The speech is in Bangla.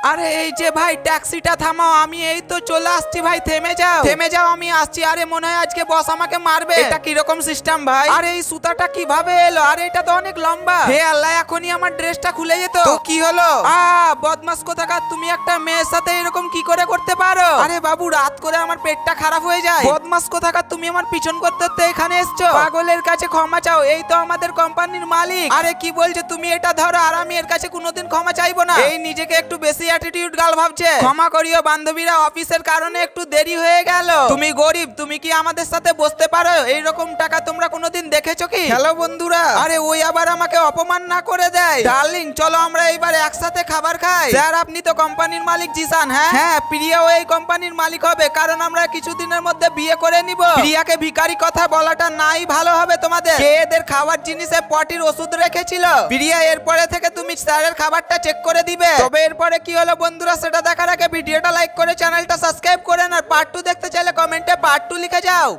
আরে এই যে ভাই ট্যাক্সিটা থামাও, আমি এই তো চলে আসছি ভাই। থেমে যাও থেমে যাও, আমি আসছি। আরে মনে হয় আজকে বস আমাকে মারবে। এটা কিরকম সিস্টেম ভাই? আরে এই সুতাটা কিভাবে এলো? আরে এটা তো অনেক লম্বা। হে আল্লাহ, এখনই আমার ড্রেসটা খুলে যেত। তো কি হলো? বদমাস কোথাকার, তুমি একটা মেয়ের সাথে এরকম কি করে করতে পারো? আরে বাবু, রাত করে আমার পেটটা খারাপ হয়ে যায়। বদমাস কোথাকার, তুমি আমার পিছন করতে করতে এখানে এসছো। পাগলের কাছে ক্ষমা চাও, এই তো আমাদের কোম্পানির মালিক। আরে কি বলছো তুমি? এটা ধরো, আর আমি এর কাছে কোনোদিন ক্ষমা চাইবো না। এই নিজেকে একটু বেশি অ্যাটিটিউড গাল ভাবছে। ক্ষমা করিও বান্ধবীরা, অফিসের কারণে একটু দেরি হয়ে গেল। তুমি গরিব, তুমি কি আমাদের সাথে বসতে পারো? এইরকম টাকা তোমরা কোনোদিন দেখেছো কি? হ্যালো বন্ধুরা। আরে ওই আবার আমাকে অপমান না করে দেয়। ডার্লিং, চলো আমরা এইবার একসাথে খাবার খাই। স্যার, আপনি তো কোম্পানির মালিক জিসান। হ্যাঁ হ্যাঁ, প্রিয়াও এই কোম্পানির মালিক হবে, কারণ আমরা কিছুদিনের মধ্যে বিয়ে করে নিব। প্রিয়াকে ভিখারি কথা বলাটা নাই ভালো হবে তোমাদের। কে এদের খাবার জিনিসে পটির ওষুধ রেখেছিল? প্রিয়া, এরপরে থেকে তুমি স্যারের খাবারটা চেক করে দিবে। তবে এরপরে কি হলো বন্ধুরা, সেটা দেখার আগে ভিডিওটা লাইক করে চ্যানেলটা সাবস্ক্রাইব করেন। আর পার্ট 2 দেখতে চাইলে কমেন্টে পার্ট 2 লিখে যাও।